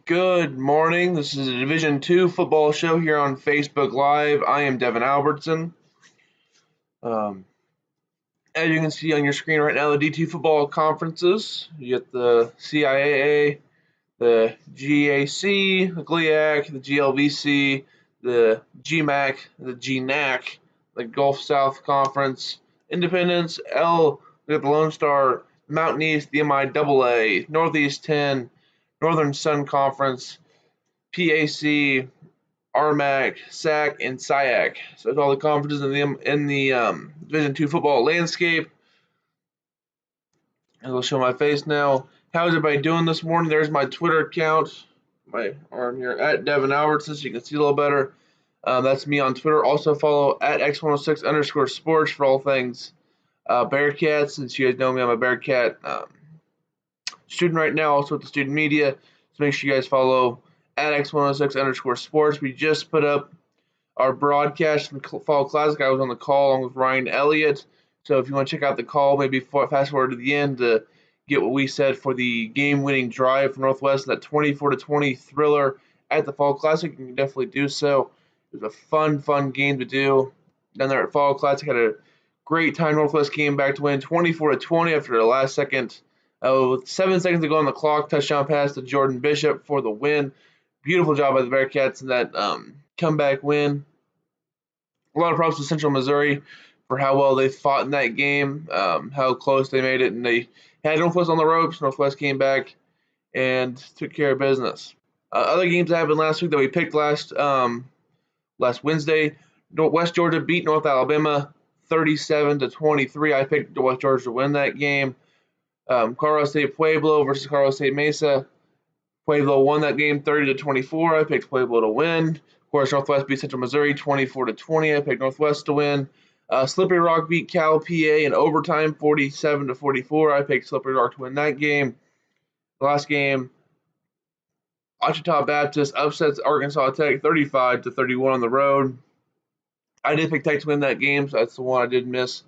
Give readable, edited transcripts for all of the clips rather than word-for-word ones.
Good morning. This is a Division II football show here on Facebook Live. I am Devin Albertson. Um, as you can see on your screen right now, the D2 football conferences. You get the CIAA, the GAC, the GLIAC, the GLVC, the GMAC, the GNAC, the Gulf South Conference, Independence, we got the Lone Star, Mountain East, the MIAA, Northeast 10, Northern Sun Conference, PAC, RMAC, SAC, and SIAC. So that's all the conferences in the Division II football landscape. And I'll show my face now. How's everybody doing this morning? There's my Twitter account, my arm here, at Devin Albertson, so you can see a little better. That's me on Twitter. Also follow at X106_sports for all things Bearcats. Since you guys know me, I'm a Bearcat student right now, also with the student media. So make sure you guys follow at X106_sports. We just put up our broadcast from Fall Classic. I was on the call along with Ryan Elliott. So if you want to check out the call, maybe fast forward to the end to get what we said for the game-winning drive for Northwest, that 24-20 thriller at the Fall Classic, you can definitely do so. It was a fun game to do down there at Fall Classic. Had a great time. Northwest came back to win 24-20 after the last second. With 7 seconds to go on the clock, touchdown pass to Jordan Bishop for the win. Beautiful job by the Bearcats in that comeback win. A lot of props to Central Missouri for how well they fought in that game, how close they made it, and they had Northwest on the ropes. Northwest came back and took care of business. Other games that happened last week that we picked last Wednesday, West Georgia beat North Alabama 37-23. I picked West Georgia to win that game. Colorado State Pueblo versus Colorado State Mesa. Pueblo won that game 30-24. I picked Pueblo to win. Of course, Northwest beat Central Missouri 24-20. I picked Northwest to win. Slippery Rock beat Cal PA in overtime 47-44. I picked Slippery Rock to win that game. The last game, Ouachita Baptist upsets Arkansas Tech 35-31 on the road. I did pick Tech to win that game, so that's the one I did miss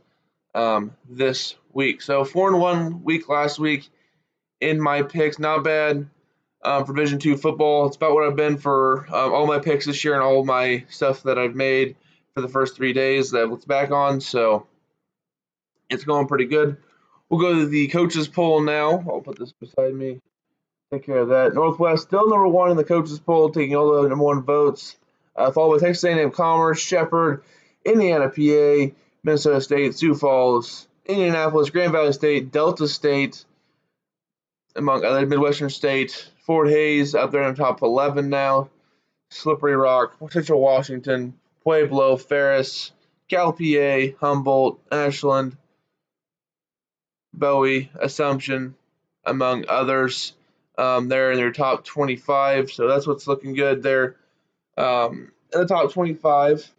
this week. So 4-1 week last week in my picks. Not bad for Division II football. It's about what I've been for all my picks this year and all my stuff that I've made for the first 3 days that I looked back on. So it's going pretty good. We'll go to the coaches poll now. I'll put this beside me. Take care of that. Northwest still number one in the coaches poll, taking all the number one votes. Followed by Texas A&M Commerce, Shepherd, Indiana PA, Minnesota State, Sioux Falls, Indianapolis, Grand Valley State, Delta State, among other Midwestern State, Fort Hays up there in the top 11 now, Slippery Rock, Central Washington, Pueblo, Ferris, Cal PA, Humboldt, Ashland, Bowie, Assumption, among others. They're in their top 25, so that's what's looking good there. In the top 25.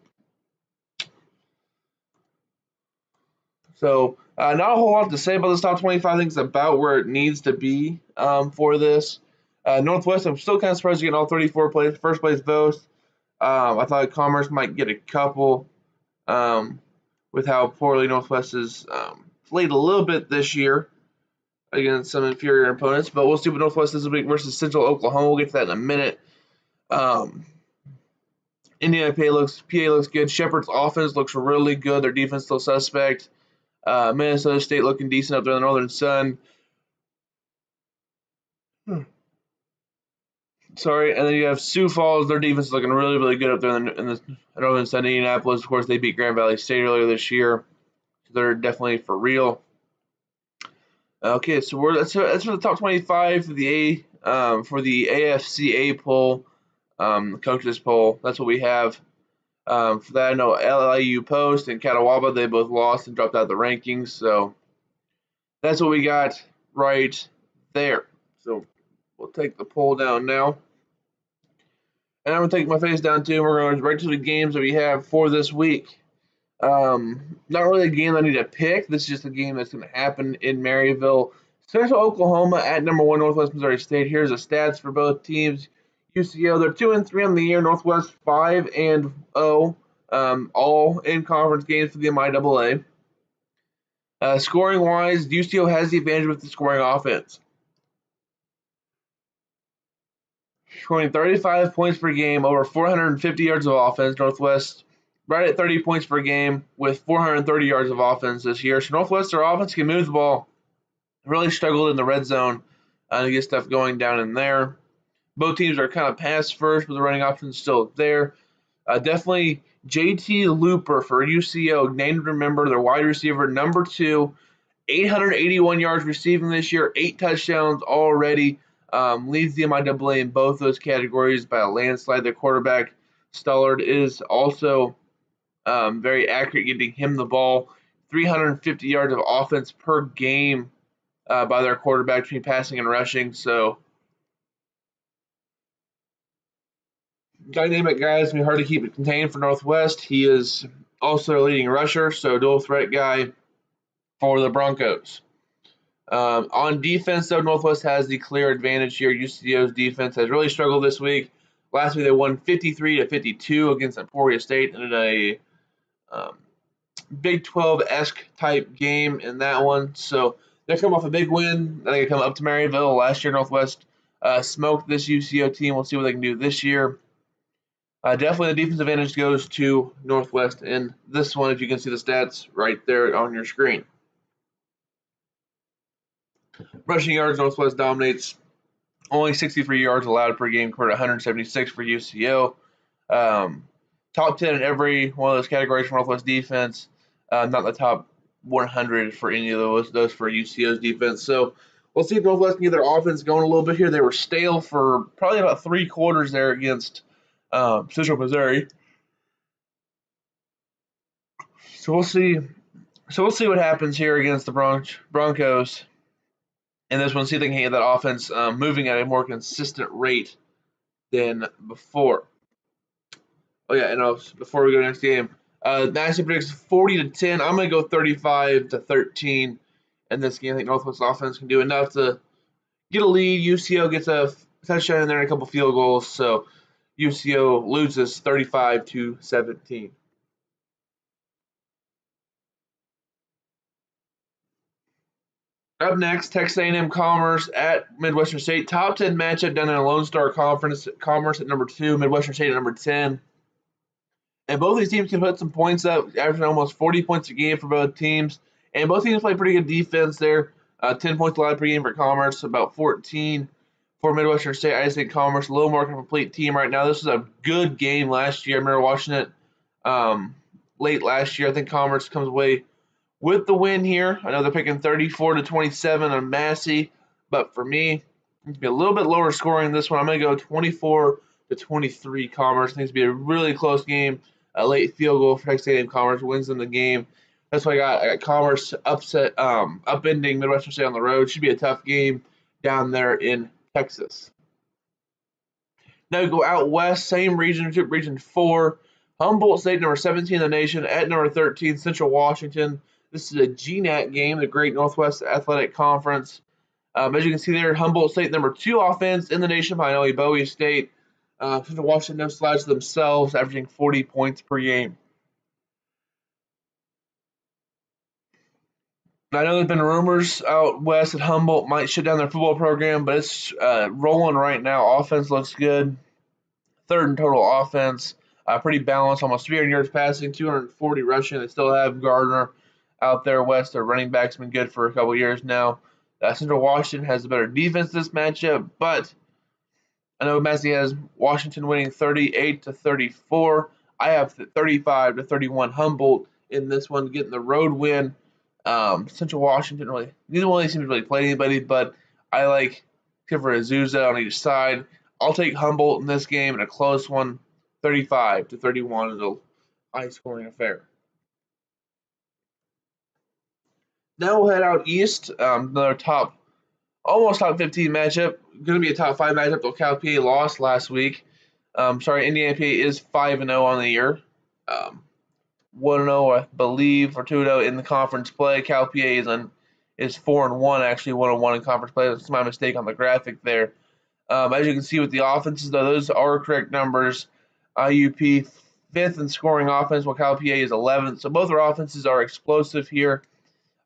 So not a whole lot to say about this top 25. I think it's about where it needs to be for this. Northwest, I'm still kind of surprised to get all 34 first place votes. I thought Commerce might get a couple with how poorly Northwest has played a little bit this year against some inferior opponents. But we'll see what Northwest this week versus Central Oklahoma. We'll get to that in a minute. Indiana PA looks good. Shepherd's offense looks really good. Their defense still suspect. Minnesota State looking decent up there in the Northern Sun. Sorry, and then you have Sioux Falls. Their defense is looking really good up there in the Northern Sun. Indianapolis, of course, they beat Grand Valley State earlier this year. So they're definitely for real. Okay, so that's for the top 25 for the AFCA poll, coaches poll. That's what we have. For that, I know LIU Post and Catawba, they both lost and dropped out of the rankings. So that's what we got right there. So we'll take the poll down now. And I'm going to take my face down too. We're going right to the games that we have for this week. Not really a game I need to pick. This is just a game that's going to happen in Maryville. Central Oklahoma at number 1 Northwest Missouri State. Here's the stats for both teams. UCO, they're 2-3 on the year. Northwest 5-0, all in conference games for the MIAA. Scoring wise, UCO has the advantage with the scoring offense. scoring 35 points per game, over 450 yards of offense. Northwest right at 30 points per game with 430 yards of offense this year. So Northwest, their offense can move the ball. Really struggled in the red zone to get stuff going down in there. Both teams are kind of pass first, but the running option is still there. Definitely JT Looper for UCO, named to remember, their wide receiver, number 2, 881 yards receiving this year, 8 touchdowns already. Leads the MIAA in both those categories by a landslide. The quarterback, Stullard, is also very accurate, getting him the ball. 350 yards of offense per game by their quarterback between passing and rushing. So dynamic guys, it's going to be hard to keep it contained for Northwest. He is also a leading rusher, so dual threat guy for the Broncos. On defense, though, Northwest has the clear advantage here. UCO's defense has really struggled this week. Last week they won 53-52 against Emporia State in a Big 12-esque type game in that one. So they come off a big win. Then they come up to Maryville. Last year, Northwest smoked this UCO team. We'll see what they can do this year. Definitely the defensive advantage goes to Northwest in this one, if you can see the stats right there on your screen. Rushing yards, Northwest dominates. Only 63 yards allowed per game, compared to 176 for UCO. Top 10 in every one of those categories for Northwest defense. Not the top 100 for any of those for UCO's defense. So we'll see if Northwest can get their offense going a little bit here. They were stale for probably about 3 quarters there against Central Missouri. So we'll see. So we'll see what happens here against the Broncos. And this one, see if they can get that offense moving at a more consistent rate than before. Oh yeah, and before we go to the next game, National predicts 40-10. I'm going to go 35-13 in this game. I think Northwest offense can do enough to get a lead. UCO gets a touchdown in there and a couple field goals, so UCO loses 35-17. Up next, Texas A&M Commerce at Midwestern State. Top 10 matchup done in a Lone Star Conference. Commerce at number 2, Midwestern State at number 10. And both these teams can put some points up, averaging almost 40 points a game for both teams. And both teams play pretty good defense there. 10 points allowed per game for Commerce, about 14 for Midwestern State. I just think Commerce a little more complete team right now. This was a good game last year. I remember watching it late last year. I think Commerce comes away with the win here. I know they're picking 34-27 on Massey, but for me, it's be a little bit lower scoring in this one. I'm going to go 24-23 Commerce. I think it's be a really close game. A late field goal for Texas A&M Commerce wins them the game. That's why I got Commerce upending Midwestern State on the road. Should be a tough game down there in Texas. Now we go out west, same region, Region 4. Humboldt State, number 17 in the nation, at number 13, Central Washington. This is a GNAT game, the Great Northwest Athletic Conference. As you can see there, Humboldt State, number 2 offense in the nation behind Bowie State. Central Washington, no slouch themselves, averaging 40 points per game. I know there's been rumors out west that Humboldt might shut down their football program, but it's rolling right now. Offense looks good. 3rd in total offense. Pretty balanced, almost 300 yards passing, 240 rushing. They still have Gardner out there west. Their running back's been good for a couple years now. Central Washington has a better defense this matchup, but I know Massey has Washington winning 38-34. I have 35-31 Humboldt in this one, getting the road win. Central Washington neither one of these teams really played anybody, but I like, except for Azusa on each side, I'll take Humboldt in this game in a close one, 35-31 is a high-scoring affair. Now we'll head out east. Another almost top 15 matchup. Going to be a top 5 matchup. Though Cal PA lost last week. Indiana PA is 5-0 on the year. 1-0, I believe, or 2-0 in the conference play. Cal PA is 4-1, actually 1-1 in conference play. That's my mistake on the graphic there. As you can see with the offenses, though, those are correct numbers. IUP 5th in scoring offense, while Cal PA is 11th. So both their offenses are explosive here.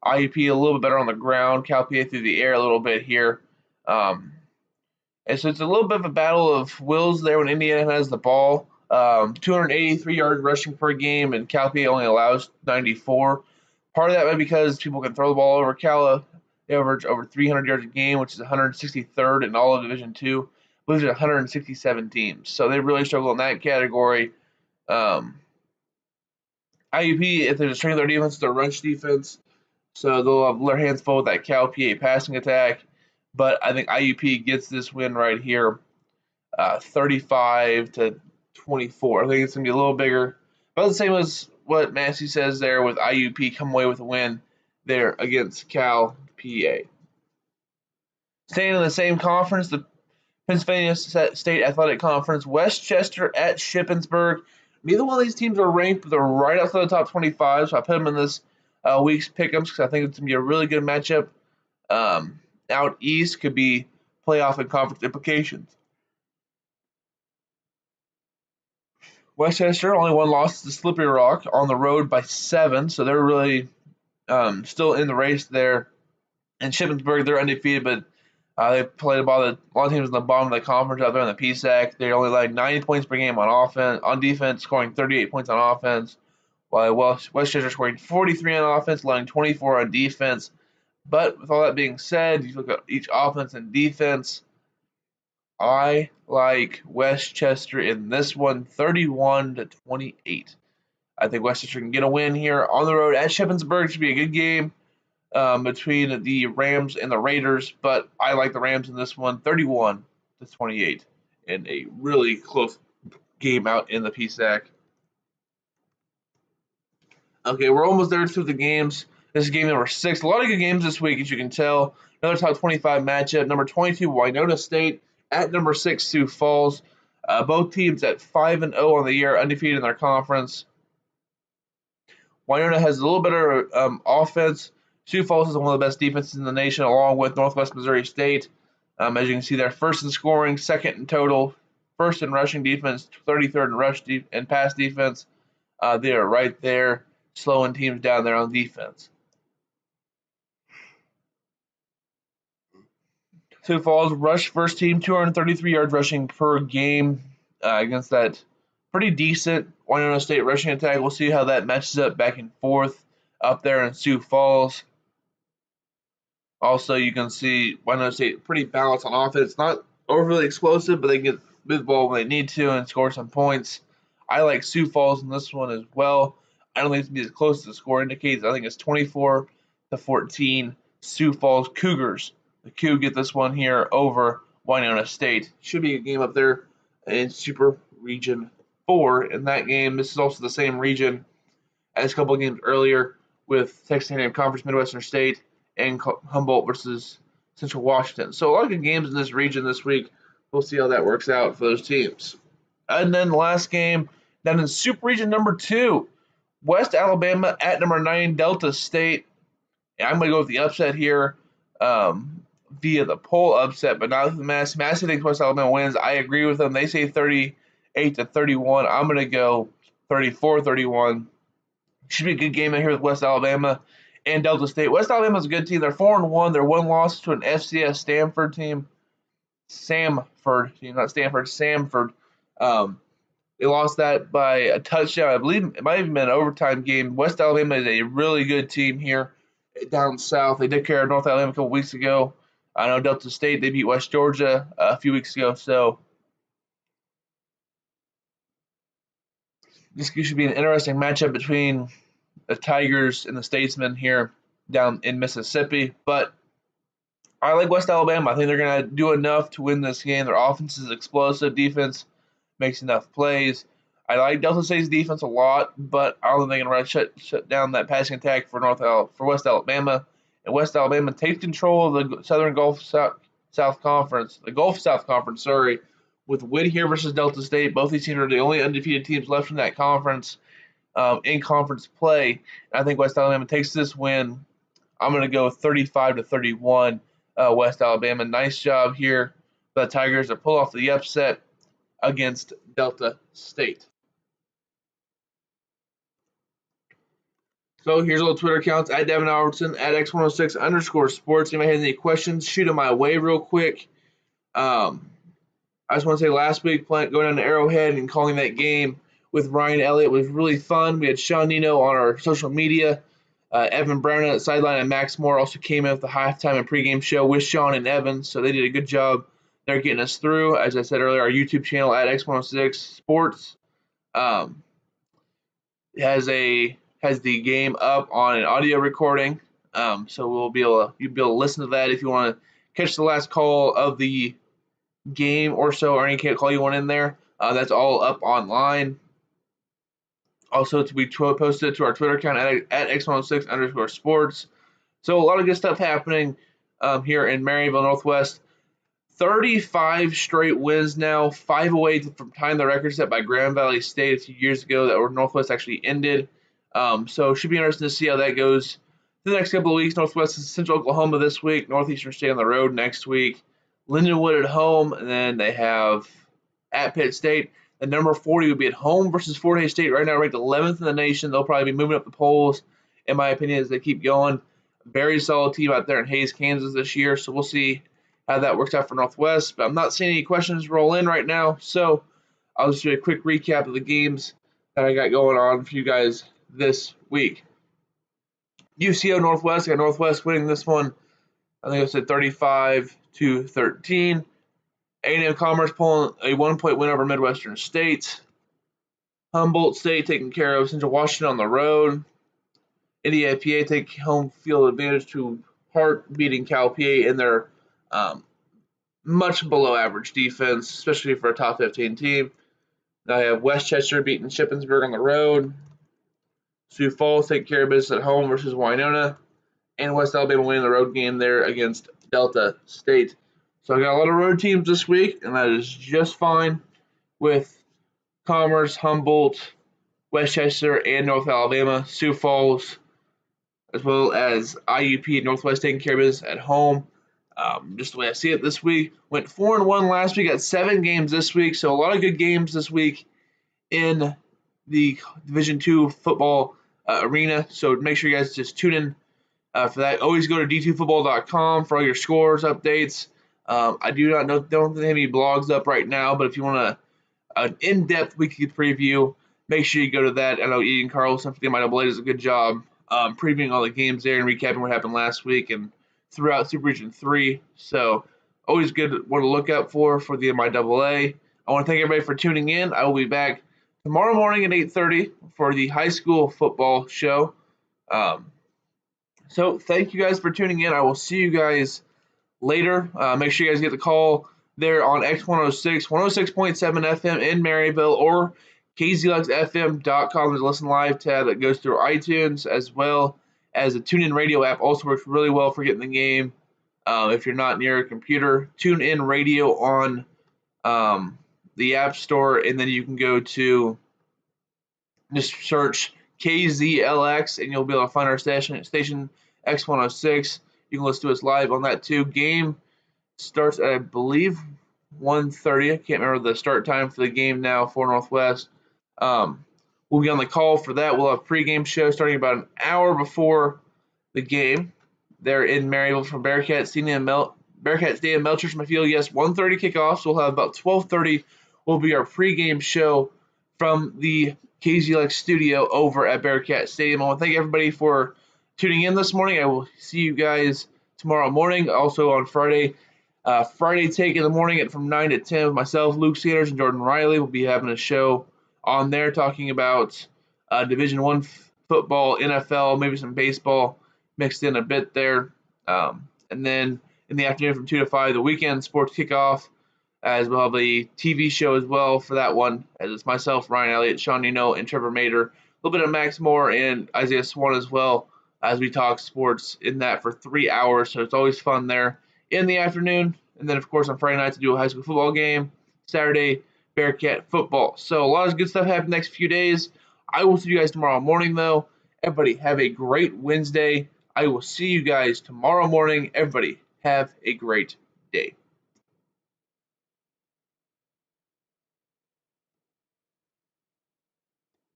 IUP a little bit better on the ground. Cal PA through the air a little bit here. And so it's a little bit of a battle of wills there when Indiana has the ball. 283 yards rushing per game, and Cal PA only allows 94. Part of that might be because people can throw the ball over. Cal, they average over 300 yards a game, which is 163rd in all of Division II. Lose at 167 teams, so they really struggle in that category. IUP, if there's a strength of their defense, it's their rush defense, so they'll have their hands full with that Cal PA passing attack. But I think IUP gets this win right here, 35 to 24. I think it's gonna be a little bigger, about the same as what Massey says there with IUP come away with a win there against Cal PA. Staying in the same conference, the Pennsylvania State Athletic Conference, Westchester at Shippensburg. Neither one of these teams are ranked, but they're right outside the top 25, so I put them in this week's pick'ems because I think it's going to be a really good matchup. Out east could be playoff and conference implications. Westchester only one loss to Slippery Rock on the road by 7, so they're really still in the race there. And Shippensburg, they're undefeated, but they played a lot of teams in the bottom of the conference out there in the PSAC. They only allowed 90 points per game on defense, scoring 38 points on offense, while Westchester scoring 43 on offense, allowing 24 on defense. But with all that being said, you look at each offense and defense. I like Westchester in this one, 31 to 28. I think Westchester can get a win here on the road at Shippensburg. Should be a good game between the Rams and the Raiders, but I like the Rams in this one, 31 to 28, in a really close game out in the PSAC. Okay, we're almost there through the games. This is game number 6. A lot of good games this week, as you can tell. Another top 25 matchup. Number 22, Winona State at number 6, Sioux Falls. Both teams at 5-0 on the year, undefeated in their conference. Winona has a little better offense. Sioux Falls is one of the best defenses in the nation, along with Northwest Missouri State. As you can see, they're first in scoring, second in total, first in rushing defense, 33rd in rush and pass defense. They are right there, slowing teams down there on defense. Sioux Falls rush first team, 233 yards rushing per game against that pretty decent Winona State rushing attack. We'll see how that matches up back and forth up there in Sioux Falls. Also, you can see Winona State pretty balanced on offense. Not overly explosive, but they can move the ball when they need to and score some points. I like Sioux Falls in this one as well. I don't think it's going to be as close as the score indicates. I think it's 24 to 14. Sioux Falls Cougars. The Cougs get this one here over Winona State. Should be a game up there in Super Region 4. In that game, this is also the same region as a couple of games earlier with Texas A&M Conference Midwestern State and Humboldt versus Central Washington. So a lot of good games in this region this week. We'll see how that works out for those teams. And then the last game, down in Super Region number 2, West Alabama at number 9, Delta State. And I'm going to go with the upset here via the poll upset, but not with the Massey. Massey thinks West Alabama wins. I agree with them. They say 38 to 31. I'm going to go 34-31. Should be a good game in here with West Alabama and Delta State. West Alabama is a good team. They're 4-1. They're one loss to an FCS Samford team. Not Stanford, Samford. They lost that by a touchdown. I believe it might have been an overtime game. West Alabama is a really good team here down south. They took care of North Alabama a couple weeks ago. I know Delta State, they beat West Georgia a few weeks ago. So this should be an interesting matchup between the Tigers and the Statesmen here down in Mississippi. But I like West Alabama. I think they're going to do enough to win this game. Their offense is explosive. Defense makes enough plays. I like Delta State's defense a lot, but I don't think they're going to shut down that passing attack for West Alabama. And West Alabama takes control of the Southern Gulf South Conference, with a win here versus Delta State. Both these teams are the only undefeated teams left in that conference in conference play. And I think West Alabama takes this win. I'm going to go 35 to 31. West Alabama. Nice job here by the Tigers to pull off the upset against Delta State. So here's all the Twitter accounts at Devin Albertson, at X106_sports. If you have any questions, shoot them my way real quick. I just want to say last week going down to Arrowhead and calling that game with Ryan Elliott was really fun. We had Sean Nino on our social media. Evan Brown at the sideline and Max Moore also came in with the halftime and pregame show with Sean and Evan, so they did a good job. They're getting us through. As I said earlier, our YouTube channel at X106 Sports has the game up on an audio recording, so you'll be able to listen to that if you want to catch the last call of the game or so, or any call you want in there. That's all up online. Also to be posted to our Twitter account at X106_sports. So a lot of good stuff happening here in Maryville Northwest. 35 straight wins now, 5 away from tying the record set by Grand Valley State a few years ago that where Northwest actually ended. So it should be interesting to see how that goes the next couple of weeks. Northwest is Central Oklahoma this week, Northeastern State on the road next week, Lindenwood at home, and then they have at Pitt State. The number 40 would be at home versus Fort Hays State, right now ranked 11th in the nation. They'll probably be moving up the polls, in my opinion, as they keep going. Very solid team out there in Hays, Kansas this year, so we'll see how that works out for Northwest. But I'm not seeing any questions roll in right now, so I'll just do a quick recap of the games that I got going on for you guys this week. UCO Northwest, I got Northwest winning this one. I think I said 35-13. A&M Commerce pulling a 1-point win over Midwestern State. Humboldt State taking care of Central Washington on the road. Indiana PA take home field advantage to Hart, beating Cal PA in their much below average defense, especially for a top 15 team. Now I have Westchester beating Shippensburg on the road. Sioux Falls taking care of business at home versus Winona. And West Alabama winning the road game there against Delta State. So I got a lot of road teams this week, and that is just fine with Commerce, Humboldt, Westchester, and North Alabama. Sioux Falls, as well as IUP and Northwest taking care of business at home. Just the way I see it this week. Went 4-1 last week, got 7 games this week, so a lot of good games this week in the Division II football arena. So make sure you guys just tune in for that. Always go to d2football.com for all your scores, updates. I don't have any blogs up right now, but if you want an in-depth weekly preview, make sure you go to that. I know Ian Carlson from the MIAA does a good job previewing all the games there and recapping what happened last week and throughout Super Region 3. So always good one to look out for the MIAA. I want to thank everybody for tuning in. I will be back tomorrow morning at 8:30 for the high school football show. So thank you guys for tuning in. I will see you guys later. Make sure you guys get the call there on X106, 106.7 FM in Maryville, or kzluxfm.com. There's a listen live tab that goes through iTunes, as well as the TuneIn Radio app. Also works really well for getting the game. If you're not near a computer, TuneIn Radio on the App Store, and then you can go to just search KZLX, and you'll be able to find our station X106. You can listen to us live on that too. Game starts at, I believe, 1:30. I can't remember the start time for the game now for Northwest. We'll be on the call for that. We'll have pregame show starting about an hour before the game. They're in Maryville from Bearcat Stadium, Melchers Field. Yes, 1:30 kickoff. So we'll have about 12:30 will be our pregame show from the KZLX studio over at Bearcat Stadium. I want to thank everybody for tuning in this morning. I will see you guys tomorrow morning. Also on Friday. Friday take in the morning from 9 to 10 with myself, Luke Sanders, and Jordan Riley. We'll be having a show on there talking about Division I football, NFL, maybe some baseball mixed in a bit there. And then in the afternoon from 2 to 5, the weekend sports kickoff, as we'll have a TV show as well for that one, as it's myself, Ryan Elliott, Sean Nino, and Trevor Mater. A little bit of Max Moore and Isaiah Swan as well, as we talk sports in that for 3 hours. So it's always fun there in the afternoon. And then, of course, on Friday night to do a high school football game. Saturday, Bearcat football. So a lot of good stuff happening next few days. I will see you guys tomorrow morning, though. Everybody have a great Wednesday. I will see you guys tomorrow morning. Everybody have a great day.